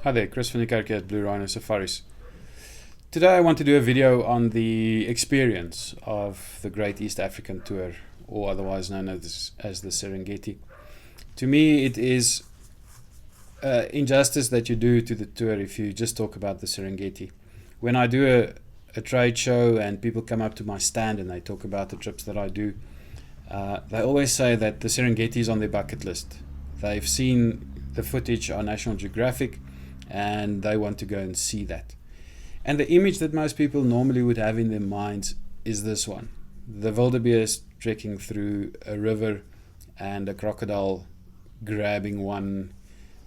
Hi there, Chris van der Kerk at Bluerhino Safaris. Today I want to do a video on the experience of the Great East African Tour, or otherwise known as the Serengeti. To me, it is injustice that you do to the tour if you just talk about the Serengeti. When I do a trade show and people come up to my stand and they talk about the trips that I do, they always say that the Serengeti is on their bucket list. They've seen the footage on National Geographic and they want to go and see that. And the image that most people normally would have in their minds is this one: the wildebeest trekking through a river and a crocodile grabbing one,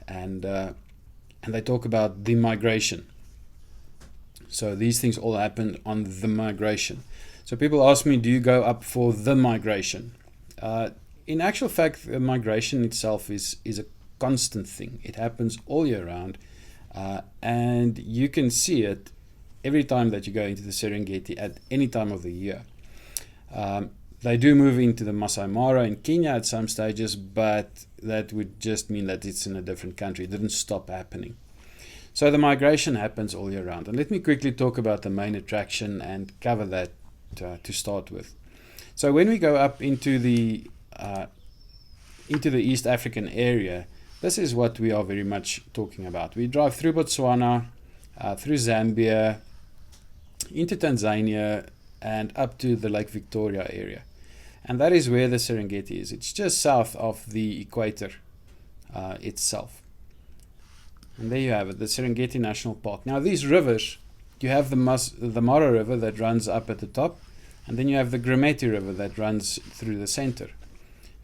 and they talk about the migration. So these things all happen on the migration. So people ask me, do you go up for the migration? In actual fact, the migration itself is a constant thing. It happens all year round, and you can see it every time that you go into the Serengeti at any time of the year. They do move into the Masai Mara in Kenya at some stages, but that would just mean that it's in a different country. It didn't stop happening. So the migration happens all year round. And let me quickly talk about the main attraction and cover that to start with. So when we go up into the East African area, this is what we are very much talking about. We drive through Botswana, through Zambia, into Tanzania, and up to the Lake Victoria area. And that is where the Serengeti is. It's just south of the equator itself. And there you have it, the Serengeti National Park. Now these rivers, you have the Mara River that runs up at the top, and then you have the Ngorogoro River that runs through the center.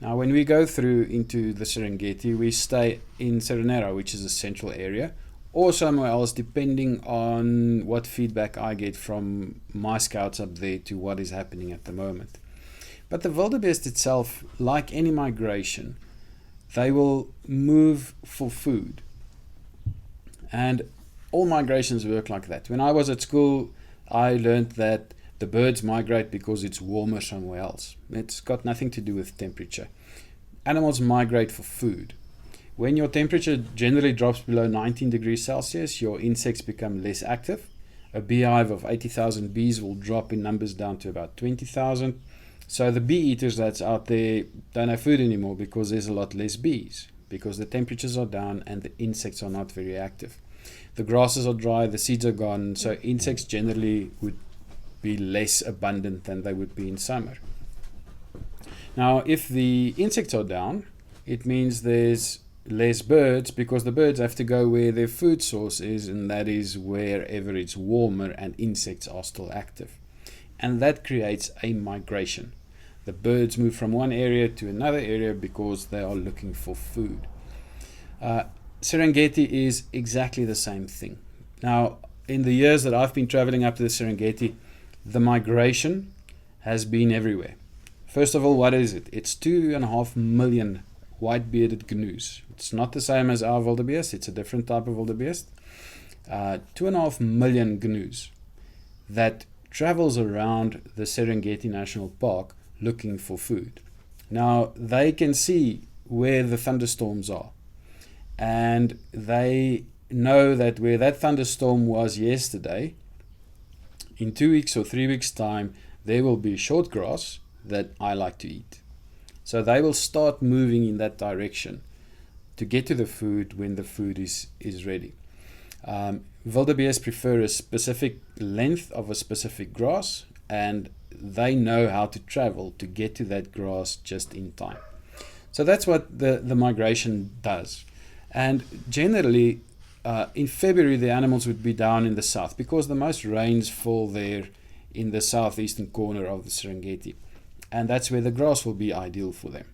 Now when we go through into the Serengeti, we stay in Serenera, which is a central area, or somewhere else depending on what feedback I get from my scouts up there to what is happening at the moment. But the wildebeest itself, like any migration, they will move for food. And all migrations work like that. When I was at school, I learned that the birds migrate because it's warmer somewhere else. It's got nothing to do with temperature. Animals migrate for food. When your temperature generally drops below 19 degrees Celsius, your insects become less active. A beehive of 80,000 bees will drop in numbers down to about 20,000. So the bee eaters that's out there don't have food anymore because there's a lot less bees, because the temperatures are down and the insects are not very active. The grasses are dry, the seeds are gone, so insects generally would be less abundant than they would be in summer. Now, if the insects are down, it means there's less birds, because the birds have to go where their food source is, and that is wherever it's warmer and insects are still active. And that creates a migration. The birds move from one area to another area because they are looking for food. Serengeti is exactly the same thing. Now, in the years that I've been traveling up to the Serengeti, the migration has been everywhere. First of all, what is it? It's 2.5 million white-bearded gnus. It's not the same as our wildebeest, it's a different type of wildebeest. 2.5 million gnus that travels around the Serengeti National Park looking for food. Now, they can see where the thunderstorms are, and they know that where that thunderstorm was yesterday, in 2 weeks or 3 weeks time, there will be short grass that I like to eat. So they will start moving in that direction to get to the food when the food is ready. Wildebeest prefer a specific length of a specific grass, and they know how to travel to get to that grass just in time. So that's what the migration does. And generally, in February, the animals would be down in the south because the most rains fall there in the southeastern corner of the Serengeti. And that's where the grass will be ideal for them.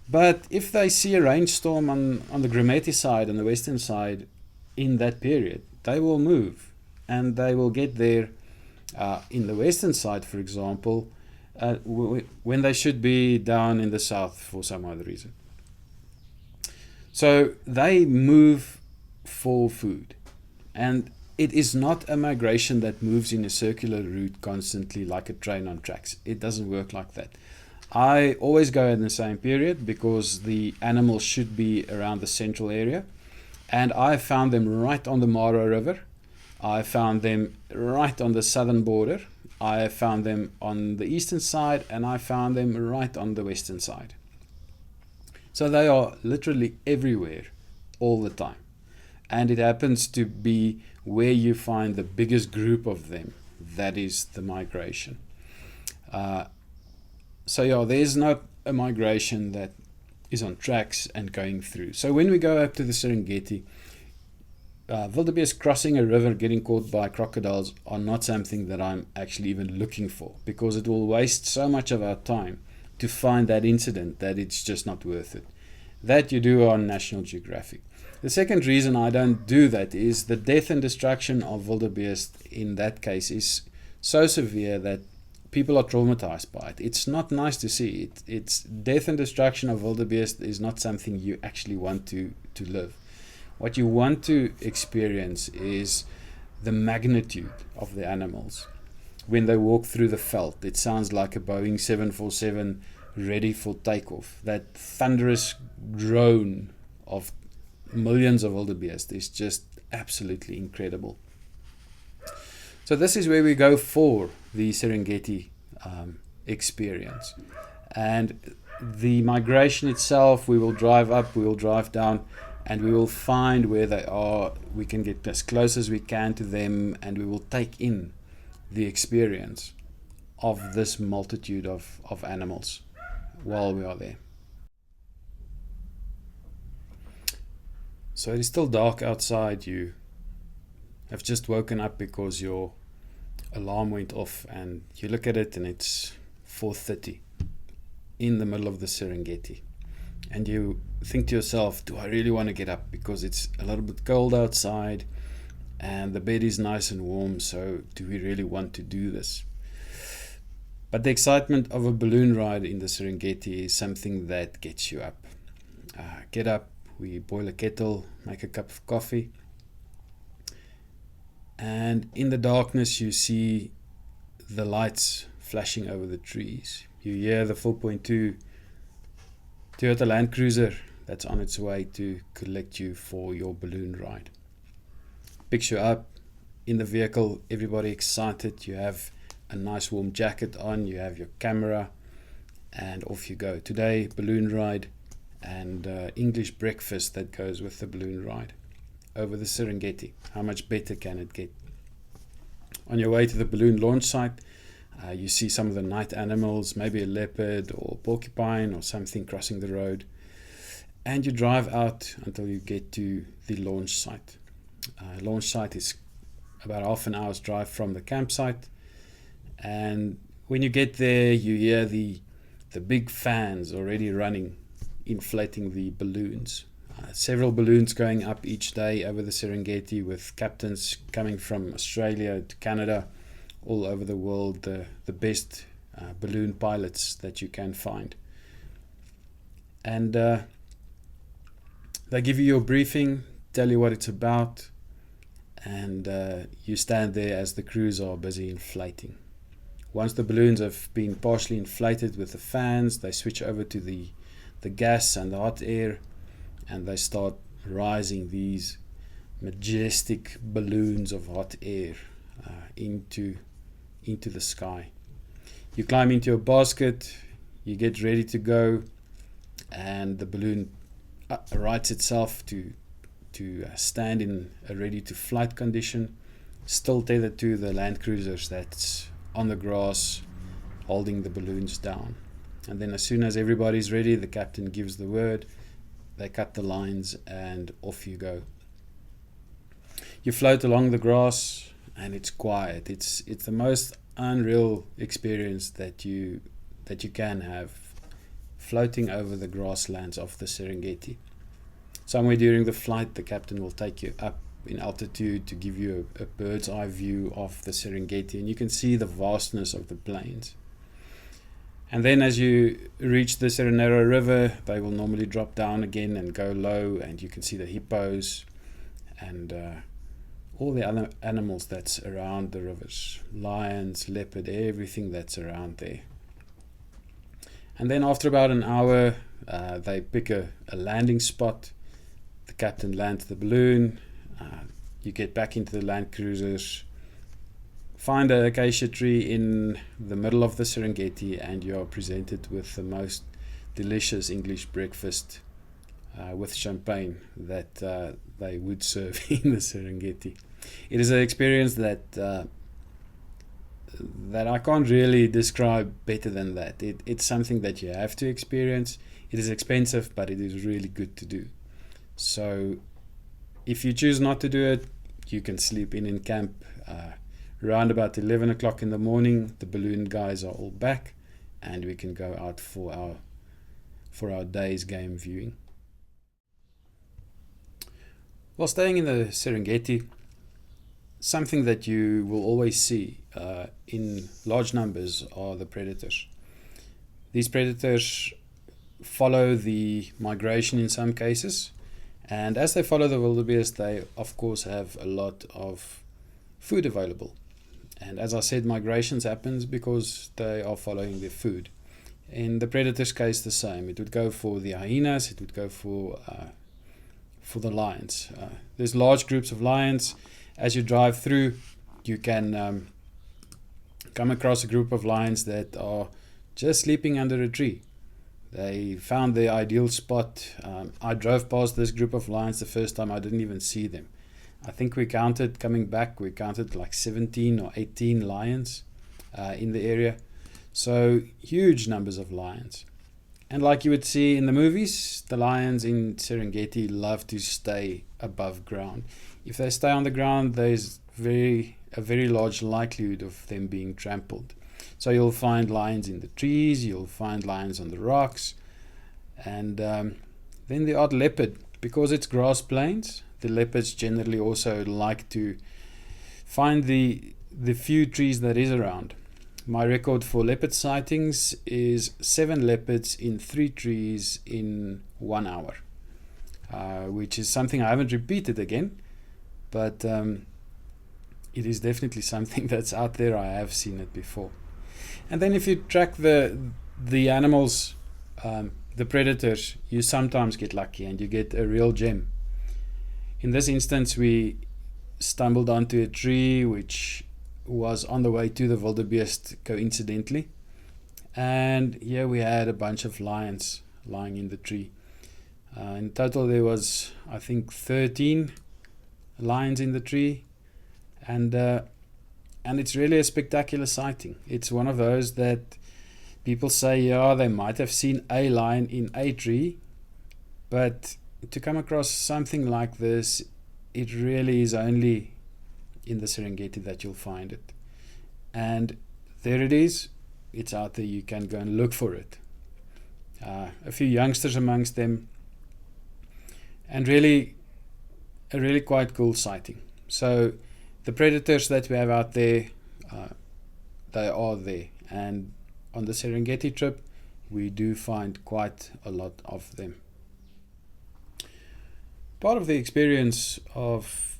But if they see a rainstorm on the Ngorogoro side, on the western side, in that period, they will move. And they will get there in the western side, for example, when they should be down in the south for some other reason. So they move for food. And it is not a migration that moves in a circular route constantly like a train on tracks. It doesn't work like that. I always go in the same period because the animals should be around the central area. And I found them right on the Mara River. I found them right on the southern border. I found them on the eastern side, and I found them right on the western side. So they are literally everywhere all the time. And it happens to be where you find the biggest group of them. That is the migration. So yeah, there's not a migration that is on tracks and going through. So when we go up to the Serengeti, wildebeest crossing a river, getting caught by crocodiles are not something that I'm actually even looking for, because it will waste so much of our time to find that incident that it's just not worth it. That you do on National Geographic. The second reason I don't do that is the death and destruction of wildebeest in that case is so severe that people are traumatized by it. It's not nice to see. It's death and destruction of wildebeest is not something you actually want to live. What you want to experience is the magnitude of the animals. When they walk through the veld, it sounds like a Boeing 747 ready for takeoff. That thunderous drone of millions of wildebeest is just absolutely incredible. So this is where we go for the Serengeti experience. And the migration itself, we will drive up, we will drive down, and we will find where they are. We can get as close as we can to them, and we will take in the experience of this multitude of animals while we are there. So it is still dark outside. You have just woken up because your alarm went off, and you look at it and it's 4:30 in the middle of the Serengeti. And you think to yourself, do I really want to get up? Because it's a little bit cold outside and the bed is nice and warm, so do we really want to do this? But the excitement of a balloon ride in the Serengeti is something that gets you up. Get up, we boil a kettle, make a cup of coffee, and in the darkness you see the lights flashing over the trees. You hear the 4.2 Toyota Land Cruiser that's on its way to collect you for your balloon ride. Picks you up in the vehicle, everybody excited. You have a nice warm jacket on, you have your camera, and off you go. Today, balloon ride and English breakfast that goes with the balloon ride over the Serengeti. How much better can it get? On your way to the balloon launch site, you see some of the night animals, maybe a leopard or porcupine or something crossing the road, and you drive out until you get to the launch site. Launch site is about half an hour's drive from the campsite, and when you get there you hear the big fans already running, inflating the balloons. Several balloons going up each day over the Serengeti, with captains coming from Australia to Canada, all over the world, the best balloon pilots that you can find. And they give you your briefing, tell you what it's about, and you stand there as the crews are busy inflating. Once the balloons have been partially inflated with the fans, they switch over to the gas and the hot air, and they start rising these majestic balloons of hot air into the sky. You climb into your basket, you get ready to go, and the balloon rights itself to stand in a ready to flight condition, still tethered to the land cruisers that's on the grass holding the balloons down. And then as soon as everybody's ready, the captain gives the word, they cut the lines, and off you go. You float along the grass and it's quiet. It's the most unreal experience that you can have, floating over the grasslands of the Serengeti. Somewhere during the flight, the captain will take you up in altitude to give you a bird's eye view of the Serengeti, and you can see the vastness of the plains. And then as you reach the Serenero River, they will normally drop down again and go low, and you can see the hippos and all the other animals that's around the rivers. Lions, leopard, everything that's around there. And then after about an hour, they pick a landing spot. the captain lands the balloon. You get back into the land cruisers, find an acacia tree in the middle of the Serengeti, and you are presented with the most delicious English breakfast with champagne that they would serve in the Serengeti. It is an experience that I can't really describe better than that. It's something that you have to experience. It is expensive, but it is really good to do. So if you choose not to do it, you can sleep in camp. Around about 11 o'clock in the morning, the balloon guys are all back, and we can go out for our day's game viewing. While staying in the Serengeti, something that you will always see in large numbers are the predators. These predators follow the migration in some cases, and as they follow the wildebeest, they of course have a lot of food available. And as I said, migrations happens because they are following their food. In the predator's case, the same. It would go for the hyenas, it would go for the lions. There's large groups of lions. As you drive through, you can come across a group of lions that are just sleeping under a tree. They found their ideal spot. I drove past this group of lions the first time. I didn't even see them. I think we counted like 17 or 18 lions in the area. So huge numbers of lions. And like you would see in the movies, the lions in Serengeti love to stay above ground. If they stay on the ground, there's a very large likelihood of them being trampled. So you'll find lions in the trees, you'll find lions on the rocks, and then the odd leopard. Because it's grass plains, the leopards generally also like to find the few trees that is around. My record for leopard sightings is 7 leopards in 3 trees in 1 hour, which is something I haven't repeated again, but it is definitely something that's out there. I have seen it before. And then if you track the animals, the predators, you sometimes get lucky and you get a real gem. In this instance, we stumbled onto a tree which was on the way to the wildebeest coincidentally, and here we had a bunch of lions lying in the tree. In total there was, I think, 13 lions in the tree, and it's really a spectacular sighting. It's one of those that people say, yeah, they might have seen a lion in a tree, but to come across something like this, it really is only in the Serengeti that you'll find it. And there it is. It's out there. You can go and look for it. A few youngsters amongst them, and really a really quite cool sighting. So the predators that we have out there, they are there, and on the Serengeti trip we do find quite a lot of them. Part of the experience of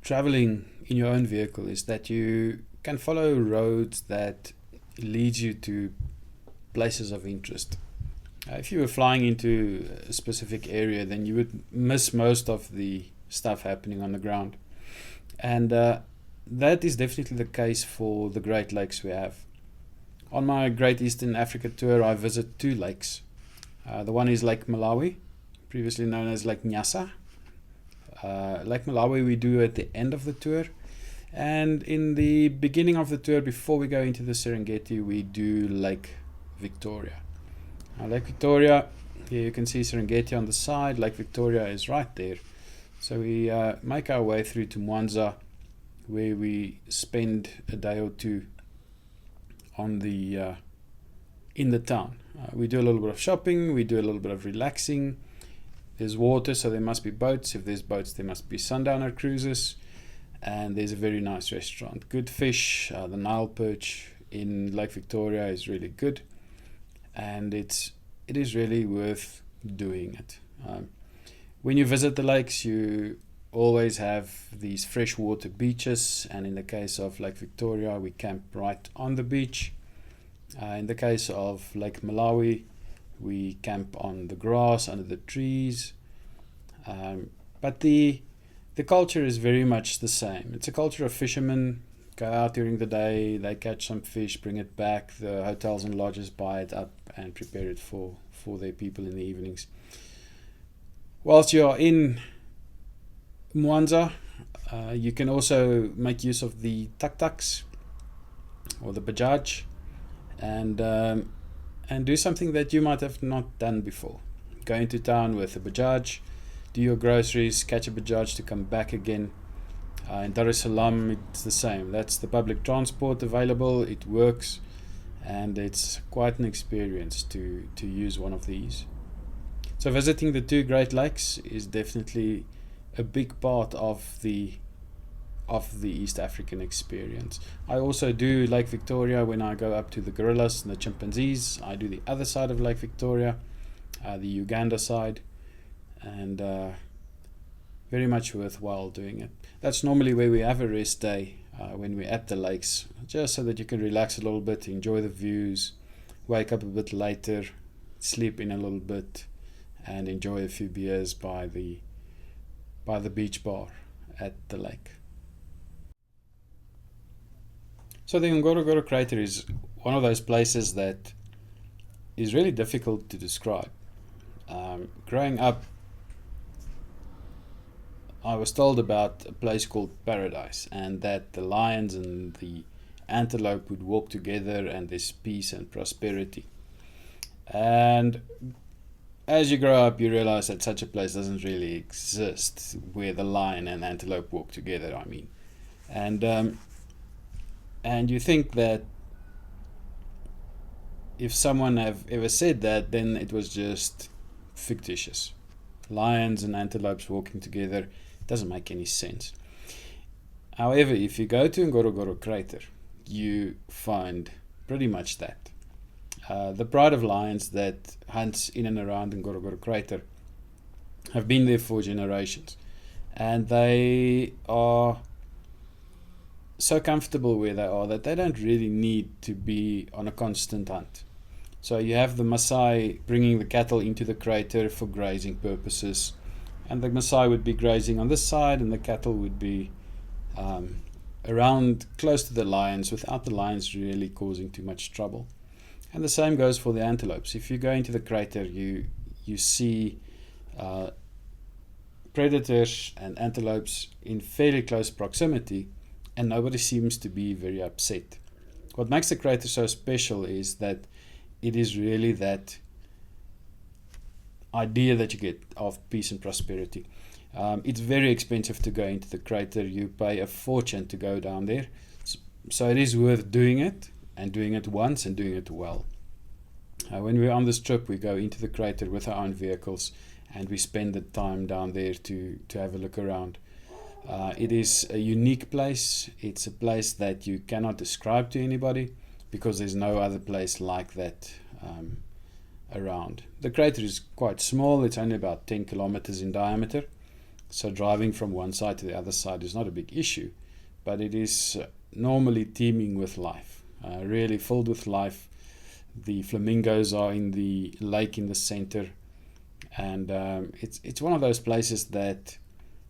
traveling in your own vehicle is that you can follow roads that lead you to places of interest. If you were flying into a specific area, then you would miss most of the stuff happening on the ground. And that is definitely the case for the Great Lakes we have. On my Great Eastern Africa tour, I visit 2 lakes. The one is Lake Malawi, previously known as Lake Nyasa. Lake Malawi we do at the end of the tour, and in the beginning of the tour, before we go into the Serengeti, we do Lake Victoria. Now, Lake Victoria, here you can see Serengeti on the side. Lake Victoria is right there. So we make our way through to Mwanza, where we spend a day or two on the in the town. We do a little bit of shopping, we do a little bit of relaxing. There's water, so there must be boats. If there's boats, there must be sundowner cruises. And there's a very nice restaurant. Good fish. The Nile perch in Lake Victoria is really good. And it is really worth doing it. When you visit the lakes, you always have these freshwater beaches. And in the case of Lake Victoria, we camp right on the beach. In the case of Lake Malawi, we camp on the grass under the trees. But the culture is very much the same. It's a culture of fishermen. Go out during the day, they catch some fish, bring it back. The hotels and lodges buy it up and prepare it for their people in the evenings. Whilst you are in Mwanza, you can also make use of the tuk-tuks or the bajaj, and do something that you might have not done before. Go into town with a bajaj, do your groceries, catch a bajaj to come back again. In Dar es Salaam, it's the same. That's the public transport available. It works, and it's quite an experience to use one of these. So visiting the two Great Lakes is definitely a big part of the East African experience. I also do Lake Victoria when I go up to the gorillas and the chimpanzees. I do the other side of Lake Victoria, the Uganda side, and very much worthwhile doing it. That's normally where we have a rest day, when we're at the lakes, just so that you can relax a little bit, enjoy the views, wake up a bit later, sleep in a little bit, and enjoy a few beers by the beach bar at the lake. So the Ngorogoro Crater is one of those places that is really difficult to describe. Growing up, I was told about a place called Paradise, and that the lions and the antelope would walk together and there's peace and prosperity. And as you grow up, you realize that such a place doesn't really exist, where the lion and antelope walk together, I mean. And you think that if someone have ever said that, then it was just fictitious. Lions and antelopes walking together doesn't make any sense. However, if you go to Ngorogoro Crater, you find pretty much that. The pride of lions that hunts in and around Ngorogoro Crater have been there for generations, and they are so comfortable where they are that they don't really need to be on a constant hunt. So you have the Maasai bringing the cattle into the crater for grazing purposes, and the Maasai would be grazing on this side, and the cattle would be around close to the lions without the lions really causing too much trouble. And the same goes for the antelopes. If you go into the crater, you see predators and antelopes in fairly close proximity, and nobody seems to be very upset. What makes the crater so special is that it is really that idea that you get of peace and prosperity. It's very expensive to go into the crater. You pay a fortune to go down there. So it is worth doing it, and doing it once and doing it well. When we're on this trip, we go into the crater with our own vehicles, and we spend the time down there to have a look around. It is a unique place. It's a place that you cannot describe to anybody, because there's no other place like that around. The crater is quite small. It's only about 10 kilometers in diameter. So driving from one side to the other side is not a big issue, but it is normally teeming with life, really filled with life. The flamingos are in the lake in the center, and it's one of those places that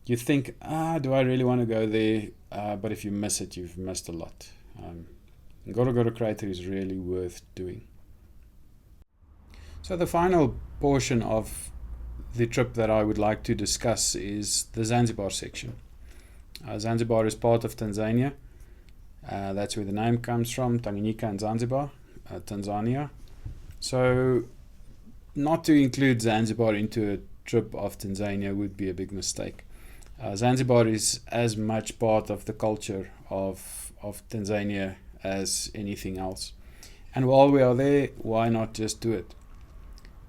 you think, do I really want to go there? But if you miss it, you've missed a lot. Ngorogoro Crater is really worth doing. So the final portion of the trip that I would like to discuss is the Zanzibar section. Zanzibar is part of Tanzania. That's where the name comes from, Tanganyika and Zanzibar, Tanzania. So not to include Zanzibar into a trip of Tanzania would be a big mistake. Zanzibar is as much part of the culture of Tanzania as anything else. And while we are there, why not just do it?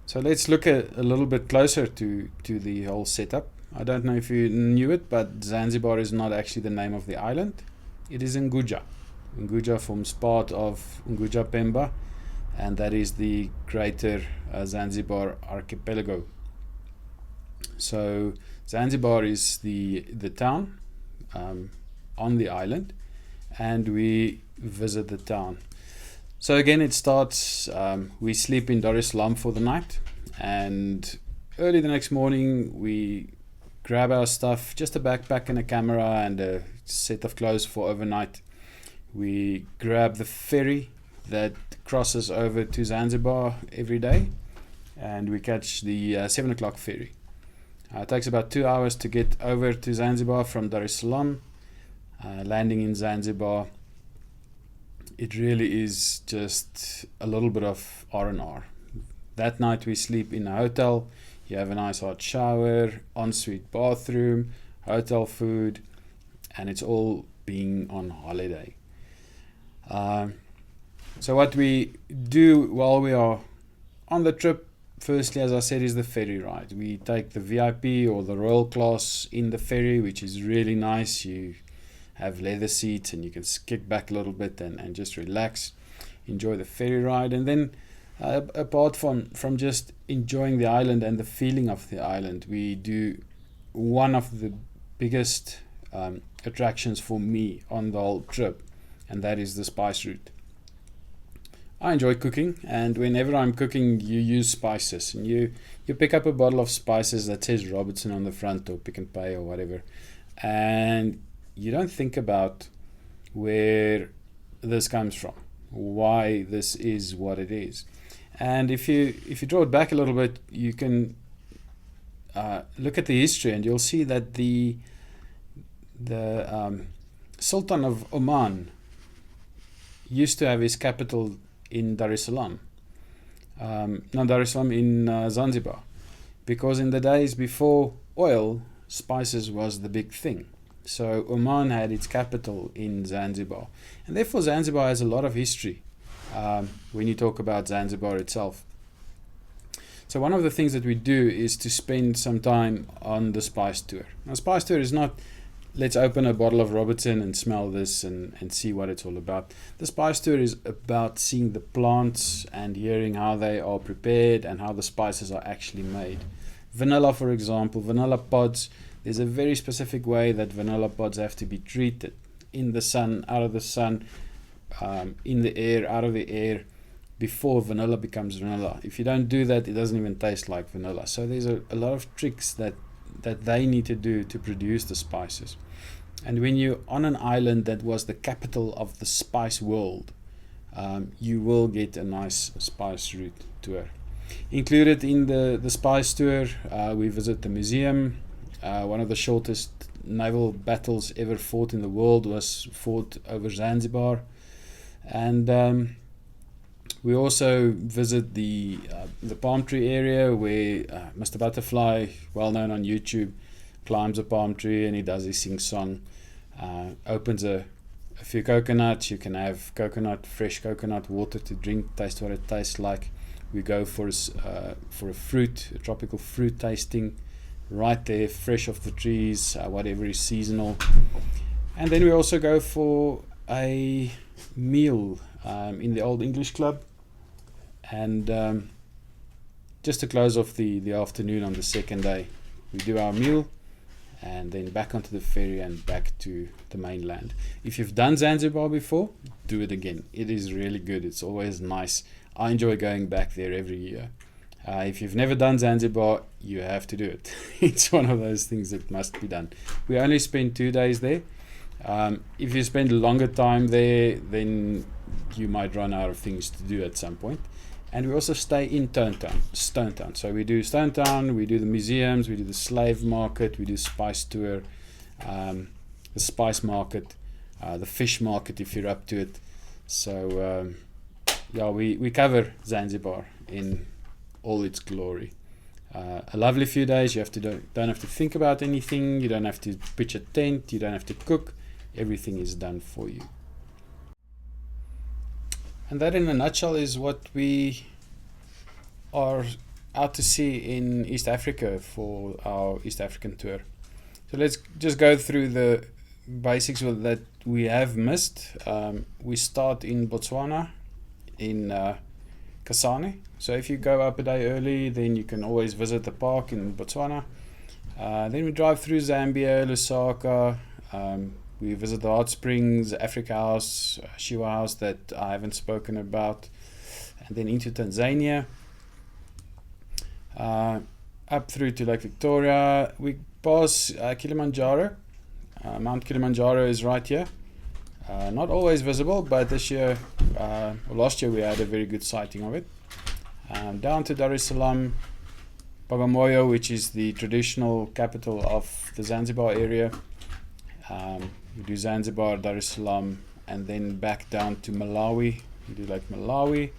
So let's look a little bit closer to the whole setup. I don't know if you knew it, but Zanzibar is not actually the name of the island. It is Unguja. Unguja forms part of Unguja Pemba, and that is the greater Zanzibar archipelago. So Zanzibar is the town on the island, and we visit the town. So again, it starts, we sleep in Dar es Salaam for the night, and early the next morning we grab our stuff, just a backpack and a camera and a set of clothes for overnight. We grab the ferry that crosses over to Zanzibar every day, and we catch the 7 o'clock ferry. It takes about 2 hours to get over to Zanzibar from Dar es Salaam. Landing in Zanzibar, it really is just a little bit of R&R. That night we sleep in a hotel. You have a nice hot shower, ensuite bathroom, hotel food, and it's all being on holiday. So what we do while we are on the trip, firstly, as I said, is the ferry ride. We take the VIP or the Royal class in the ferry, which is really nice. You have leather seats and you can kick back a little bit and just relax, enjoy the ferry ride. And then apart from just enjoying the island and the feeling of the island, we do one of the biggest attractions for me on the whole trip, and that is the spice route. I enjoy cooking, and whenever I'm cooking, you use spices, and you pick up a bottle of spices that says Robertson on the front or Pick n Pay or whatever, and you don't think about where this comes from, why this is what it is. And if you draw it back a little bit, you can look at the history, and you'll see that the Sultan of Oman used to have his capital in Dar es Salaam. Not Dar es Salaam, in Zanzibar. Because in the days before oil, spices was the big thing. So Oman had its capital in Zanzibar. And therefore Zanzibar has a lot of history when you talk about Zanzibar itself. So one of the things that we do is to spend some time on the spice tour. Now, spice tour is not, let's open a bottle of Robertson and smell this and see what it's all about. The spice tour is about seeing the plants and hearing how they are prepared and how the spices are actually made. Vanilla, for example, vanilla pods. There's a very specific way that vanilla pods have to be treated. In the sun, out of the sun, in the air, out of the air, before vanilla becomes vanilla. If you don't do that, it doesn't even taste like vanilla. So there's a lot of tricks that they need to do to produce the spices. And when you're on an island that was the capital of the spice world, you will get a nice spice route tour. Included in the spice tour, we visit the museum. One of the shortest naval battles ever fought in the world was fought over Zanzibar. And we also visit the palm tree area where Mr. Butterfly, well known on YouTube, climbs a palm tree and he does his sing-song. Opens a few coconuts. You can have fresh coconut water to drink, taste what it tastes like. We go for a tropical fruit tasting, right there, fresh off the trees, whatever is seasonal. And then we also go for a meal in the Old English Club, and just to close off the afternoon on the second day, we do our meal and then back onto the ferry and back to the mainland. If you've done Zanzibar before, do it again. It is really good. It's always nice. I enjoy going back there every year. If you've never done Zanzibar, you have to do it. It's one of those things that must be done. We only spend 2 days there. If you spend a longer time there, then you might run out of things to do at some point. And we also stay in Stone Town. So we do Stone Town, we do the museums, we do the slave market, we do spice tour, the spice market, the fish market if you're up to it. So we cover Zanzibar in all its glory. A lovely few days. You don't have to think about anything. You don't have to pitch a tent. You don't have to cook. Everything is done for you. And that in a nutshell is what we are out to see in East Africa for our East African tour. So let's just go through the basics that we have missed. We start in Botswana, in Kasane. So if you go up a day early, then you can always visit the park in Botswana. Then we drive through Zambia, Lusaka. We visit the hot springs, Africa House, Shiwa House that I haven't spoken about, and then into Tanzania, up through to Lake Victoria. We pass Kilimanjaro. Mount Kilimanjaro is right here. Not always visible, but this year, or last year, we had a very good sighting of it. Down to Dar es Salaam, Bagamoyo, which is the traditional capital of the Zanzibar area. We do Zanzibar, Dar es Salaam, and then back down to Malawi. We do like Malawi.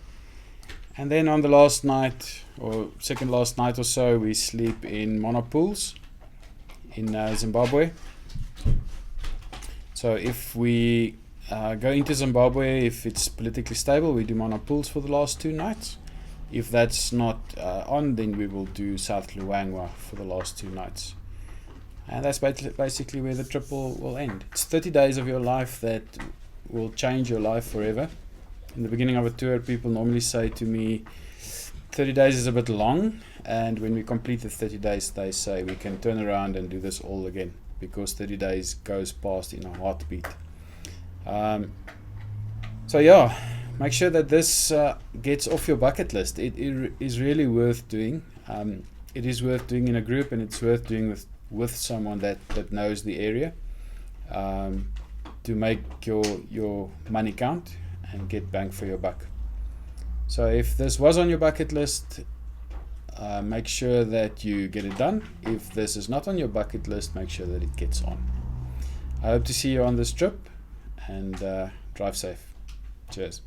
And then on the last night, or second last night or so, we sleep in monopools in Zimbabwe. So if we go into Zimbabwe, if it's politically stable, we do monopools for the last 2 nights. If that's not on, then we will do South Luangwa for the last 2 nights. And that's basically where the trip will end. It's 30 days of your life that will change your life forever. In the beginning of a tour, people normally say to me, 30 days is a bit long. And when we complete the 30 days, they say we can turn around and do this all again, because 30 days goes past in a heartbeat. So yeah, make sure that this gets off your bucket list. It is really worth doing. It is worth doing in a group, and it's worth doing with someone that knows the area, to make your money count and get bang for your buck. So if this was on your bucket list, make sure that you get it done. If this is not on your bucket list, make sure that it gets on. I hope to see you on this trip, and drive safe. Cheers.